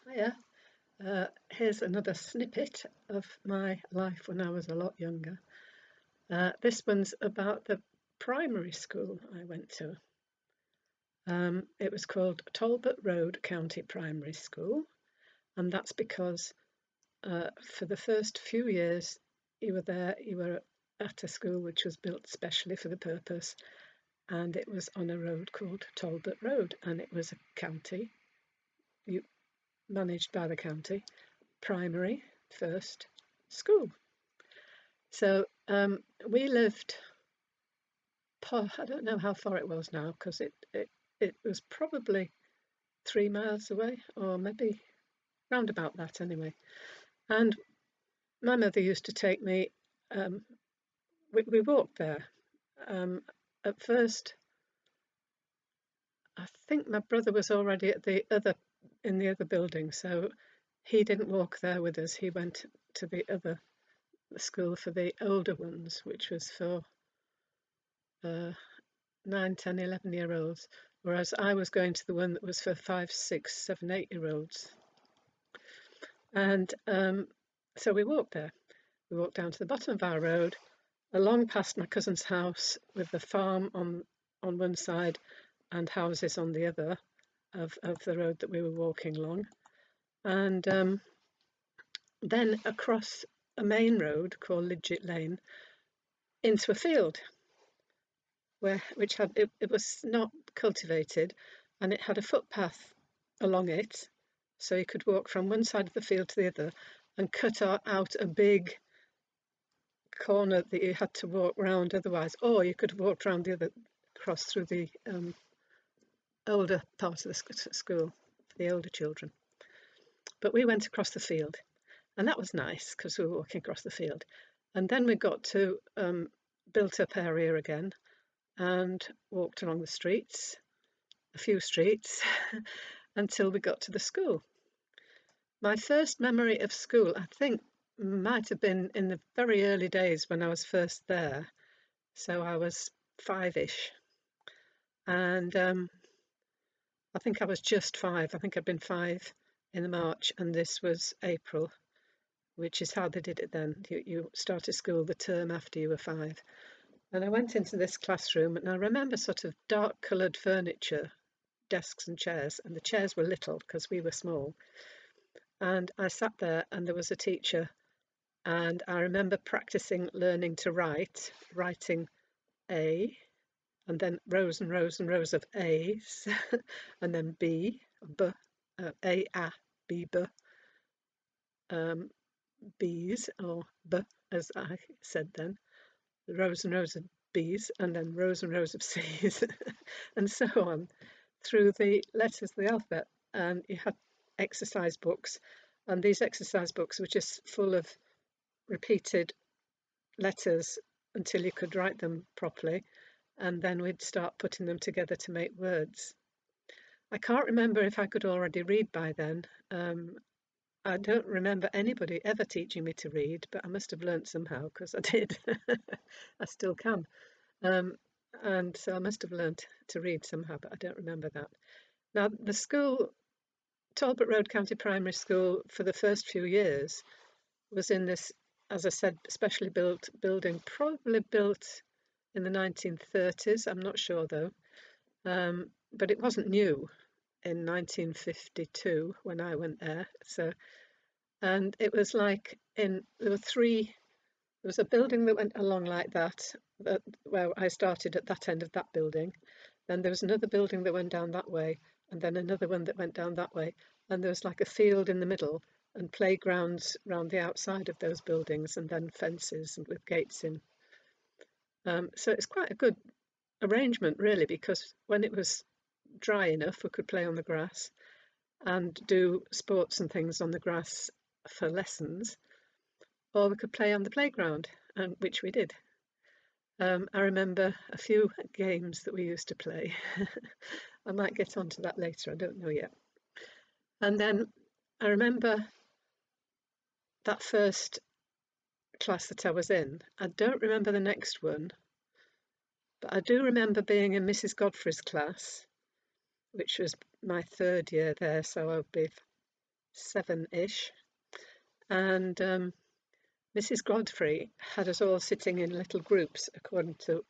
Hiya. Here's another snippet of my life when I was a lot younger. This one's about the primary school I went to. It was called Talbot Road County Primary School, and that's because for the first few years you were there, you were at a school which was built specially for the purpose, and it was on a road called Talbot Road, and it was a county, you managed by the county, primary first school. So we lived, I don't know how far it was now, because it was probably 3 miles away, or maybe round about that anyway. And my mother used to take me, we walked there. At first, I think my brother was already in the other building, so he didn't walk there with us. He went to the other school for the older ones, which was for uh, 9, 10, 11-year-olds, whereas I was going to the one that was for 5, 6, 7, 8-year-olds. And so we walked there. We walked down to the bottom of our road, along past my cousin's house, with the farm on one side and houses on the other of the road that we were walking along. And then across a main road called Lidgett Lane into a field which had it was not cultivated, and it had a footpath along it, so you could walk from one side of the field to the other, and cut out a big corner that you had to walk round otherwise, or you could walk round the other, cross through the older part of the school for the older children. But we went across the field, and that was nice because we were walking across the field. And then we got to built up area again, and walked along the streets, a few streets, until we got to the school. My first memory of school, I think, might have been in the very early days when I was first there. So I was 5-ish. And I think I was just 5. I think I'd been 5 in March, and this was April, which is how they did it then. You started school the term after you were 5. And I went into this classroom, and I remember sort of dark coloured furniture, desks and chairs, and the chairs were little because we were small. And I sat there, and there was a teacher, and I remember practicing learning to writing A, and then rows and rows and rows of A's, and then B, A, B, B, B's, or B, as I said then, rows and rows of B's, and then rows and rows of C's, and so on through the letters of the alphabet. And you had exercise books, and these exercise books were just full of repeated letters until you could write them properly, and then we'd start putting them together to make words. I can't remember if I could already read by then. I don't remember anybody ever teaching me to read, but I must have learnt somehow, because I did. I still can. And so I must have learnt to read somehow, but I don't remember that. Now, the school, Talbot Road County Primary School, for the first few years was in this, as I said, specially built building, probably built in the 1930s. I'm not sure though, but it wasn't new in 1952 when I went there. So, and it was like there were three. There was a building that went along like that, where I started at that end of that building. Then there was another building that went down that way, and then another one that went down that way. And there was like a field in the middle, and playgrounds round the outside of those buildings, and then fences with gates in. So it's quite a good arrangement, really, because when it was dry enough, we could play on the grass and do sports and things on the grass for lessons, or we could play on the playground, and which we did. I remember a few games that we used to play. I might get onto that later, I don't know yet. And then I remember that first class that I was in. I don't remember the next one, but I do remember being in Mrs. Godfrey's class, which was my 3rd year there, so I would be 7-ish, and Mrs. Godfrey had us all sitting in little groups according to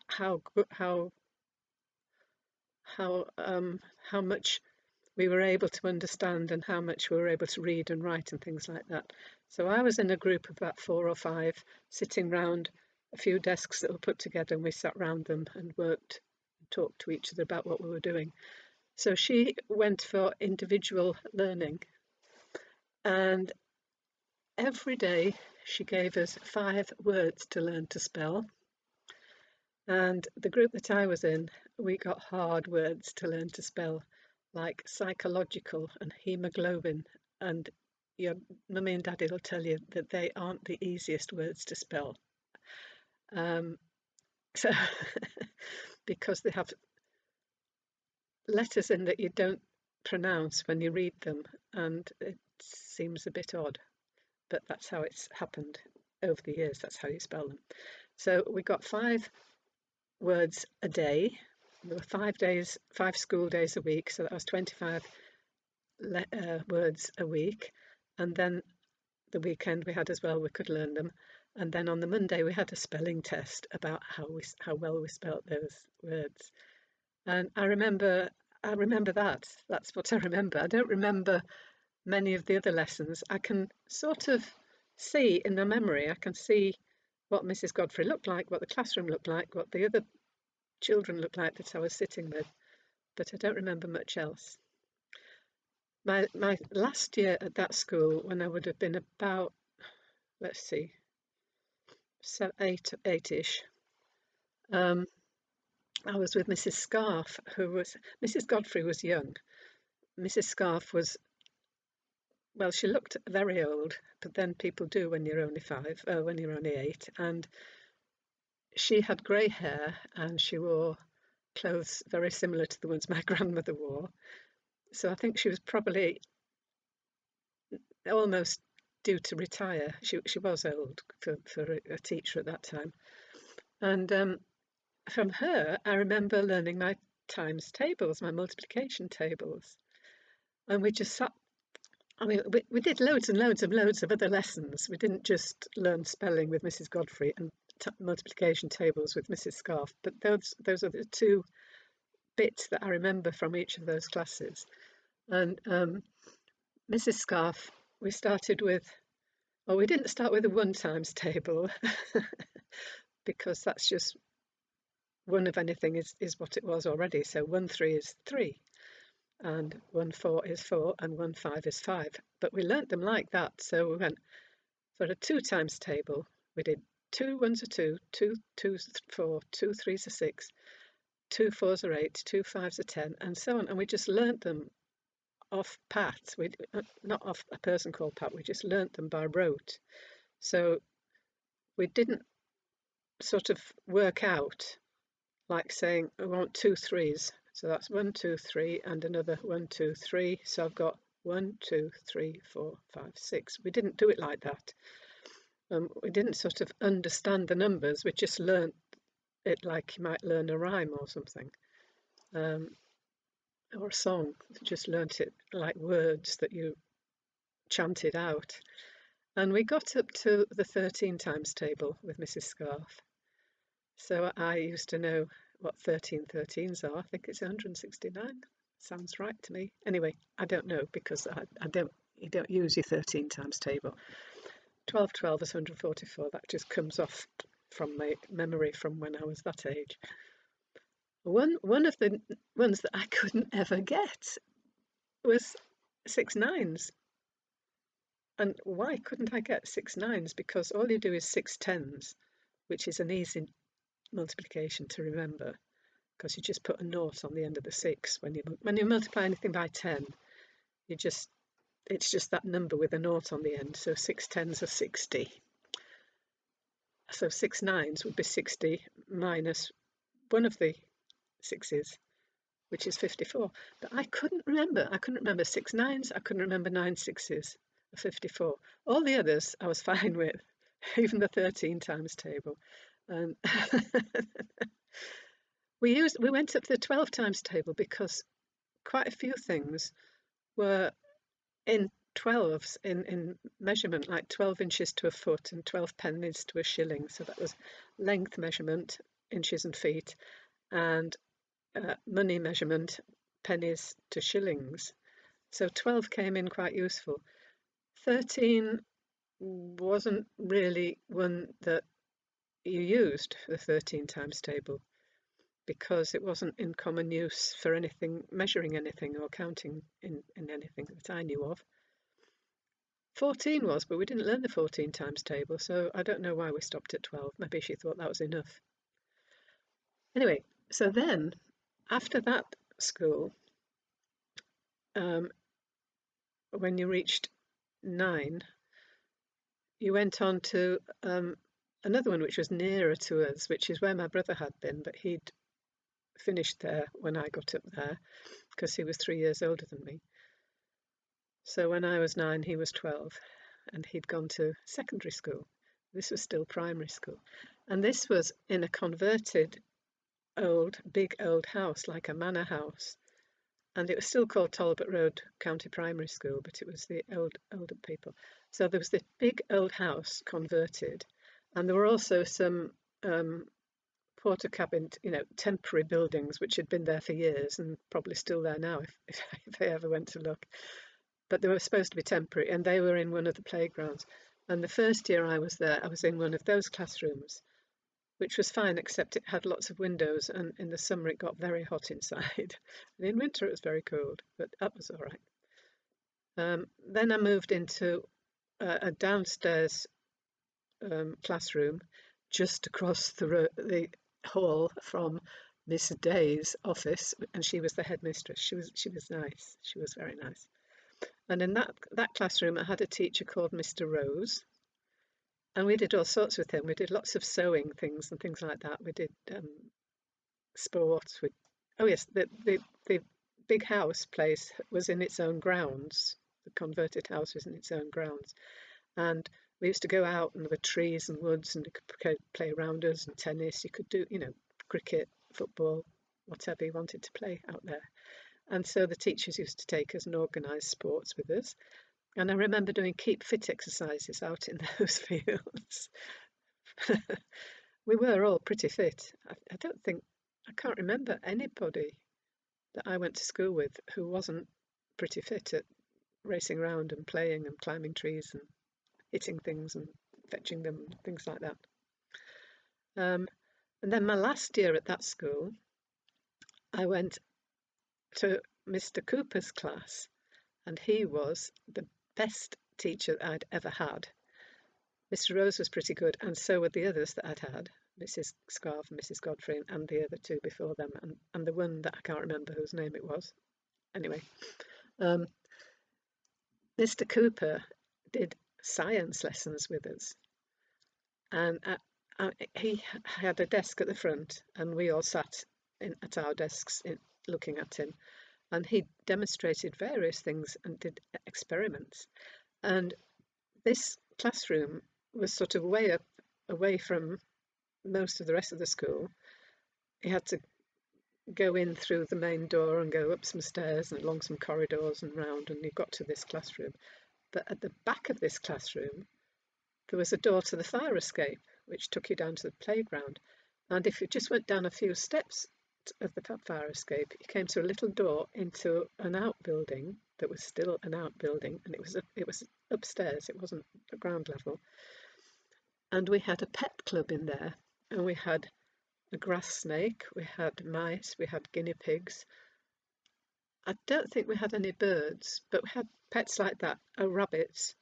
how how how much we were able to understand and how much we were able to read and write and things like that. So I was in a group of about 4 or 5 sitting round a few desks that were put together, and we sat round them and worked and talked to each other about what we were doing. So she went for individual learning, and every day she gave us 5 words to learn to spell. And the group that I was in, we got hard words to learn to spell, like psychological and hemoglobin. And your mummy and daddy will tell you that they aren't the easiest words to spell. Um, so because they have letters in that you don't pronounce when you read them, and it seems a bit odd, but that's how it's happened over the years. That's how you spell them. So we got 5 words a day. There were 5 days, 5 school days a week, so that was 25 words a week. And then the weekend we had as well, we could learn them. And then on the Monday we had a spelling test about how well we spelt those words. And I remember that. That's what I remember. I don't remember many of the other lessons. I can sort of see in my memory, I can see what Mrs. Godfrey looked like, what the classroom looked like, what the other children looked like that I was sitting with, but I don't remember much else. My last year at that school, when I would have been about, let's see, 8-ish, I was with Mrs. Scarf, Mrs. Godfrey was young. Mrs. Scarf was, well, she looked very old, but then people do when you're only 5, when you're only 8, and she had grey hair and she wore clothes very similar to the ones my grandmother wore. So I think she was probably almost due to retire. She was old for a teacher at that time. And from her, I remember learning my times tables, my multiplication tables. And we just sat, I mean, we did loads and loads of other lessons. We didn't just learn spelling with Mrs. Godfrey and multiplication tables with Mrs. Scarf, but those are the 2 bits that I remember from each of those classes. And Mrs. Scarf, we started with, well, we didn't start with a 1 times table because that's just one of anything is what it was already. So 1 3 is 3, and 1 4 is 4, and 1 5 is 5. But we learnt them like that. So we went for a 2 times table. We did 2 1s are 2, 2 2s are 4, 2 3s are 6, 2 4s are 8, 2 5s are 10, and so on. And we just learnt them off pat. We not off a person called Pat. We just learnt them by rote. So we didn't sort of work out like saying I want 2 3s. So that's 1 2 3 and another 1 2 3. So I've got 1 2 3 4 5 6. We didn't do it like that. We didn't sort of understand the numbers. We just learnt it like you might learn a rhyme or something, or a song. Just learnt it like words that you chanted out. And we got up to the 13 times table with Mrs. Scarf. So I used to know what 13 13s are. I think it's 169. Sounds right to me. Anyway, I don't know because you don't use your 13 times table. 12 12 is 144. That just comes off from my memory from when I was that age. One of the ones that I couldn't ever get was 6 9s. And why couldn't I get 6 9s? Because all you do is 6 10s, which is an easy multiplication to remember, because you just put a naught on the end of the 6 when you multiply anything by 10. It's just that number with a naught on the end. So 6 10s are 60. So 6 9s would be 60 minus one of the 6s, which is 54. But I couldn't remember. I couldn't remember 6 9s. I couldn't remember 9 6s of 54. All the others I was fine with, even the 13 times table. And we went up to the 12 times table because quite a few things were in 12s in measurement, like 12 inches to a foot and 12 pennies to a shilling. So that was length measurement, inches and feet, and money measurement, pennies to shillings. So 12 came in quite useful. 13 wasn't really one that you used, the 13 times table, because it wasn't in common use for anything, measuring anything or counting in anything that I knew of. 14 was, but we didn't learn the 14 times table, so I don't know why we stopped at 12. Maybe she thought that was enough. Anyway, so then after that school, um, when you reached 9, you went on to another one which was nearer to us, which is where my brother had been, but he'd finished there when I got up there because he was 3 years older than me. So when I was 9, he was 12, and he'd gone to secondary school. This was still primary school. And this was in a converted big old house, like a manor house. And it was still called Talbot Road County Primary School, but it was the older people. So there was this big old house converted, and there were also some porter cabin, temporary buildings which had been there for years and probably still there now if I ever went to look. But they were supposed to be temporary, and they were in one of the playgrounds. And the first year I was there, I was in one of those classrooms, which was fine, except it had lots of windows, and in the summer it got very hot inside. And in winter it was very cold, but that was all right. Then I moved into a downstairs classroom just across the hall from Miss Day's office, and she was the headmistress. She was nice. She was very nice. And in that classroom, I had a teacher called Mr. Rose, and we did all sorts with him. We did lots of sewing things and things like that. We did sports. Oh yes, the big house place was in its own grounds. The converted house was in its own grounds, and we used to go out, and there were trees and woods, and you could play rounders and tennis. You could do, cricket, football, whatever you wanted to play out there. And so the teachers used to take us and organise sports with us. And I remember doing keep fit exercises out in those fields. We were all pretty fit. I can't remember anybody that I went to school with who wasn't pretty fit at racing around and playing and climbing trees and hitting things and fetching them, things like that. Um, and then my last year at that school, I went to Mr. Cooper's class, and he was the best teacher I'd ever had. Mr. Rose was pretty good, and so were the others that I'd had, Mrs. Scarf and Mrs. Godfrey, and the other two before them, and the one that I can't remember whose name it was. Anyway, um, Mr. Cooper did science lessons with us, and he had a desk at the front, and we all sat at our desks looking at him, and he demonstrated various things and did experiments. And this classroom was sort of way up away from most of the rest of the school. You had to go in through the main door and go up some stairs and along some corridors and round, and you got to this classroom. But at the back of this classroom, there was a door to the fire escape, which took you down to the playground. And if you just went down a few steps of the fire escape, you came to a little door into an outbuilding that was still an outbuilding, and it was upstairs. It wasn't the ground level. And we had a pet club in there, and we had a grass snake, we had mice, we had guinea pigs. I don't think we had any birds, but we had pets like that. Rabbits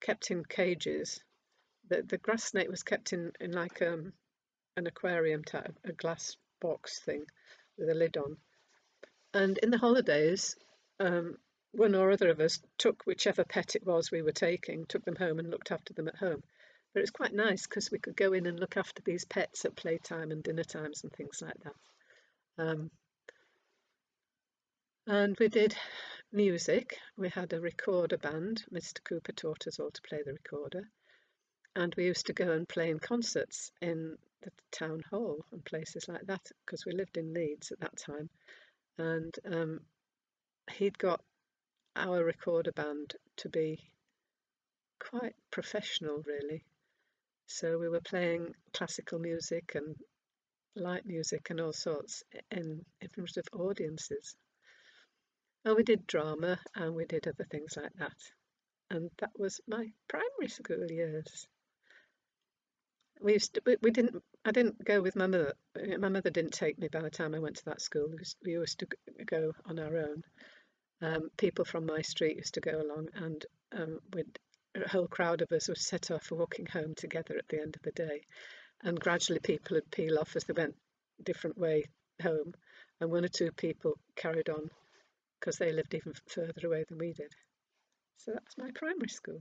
kept in cages. The grass snake was kept in like an aquarium type, a glass box thing with a lid on. And in the holidays, one or other of us took whichever pet it was we were taking, took them home and looked after them at home. But it was quite nice because we could go in and look after these pets at playtime and dinner times and things like that. And we did music. We had a recorder band. Mr. Cooper taught us all to play the recorder. And we used to go and play in concerts in the town hall and places like that because we lived in Leeds at that time. And he'd got our recorder band to be quite professional, really. So we were playing classical music and light music and all sorts in front of audiences. And we did drama and we did other things like that. And that was my primary school years. We didn't, I didn't go with my mother. My mother didn't take me by the time I went to that school. We used to go on our own. People from my street used to go along, and we'd, a whole crowd of us would set off walking home together at the end of the day. And gradually people would peel off as they went different way home, and one or two people carried on because they lived even further away than we did. So that's my primary school.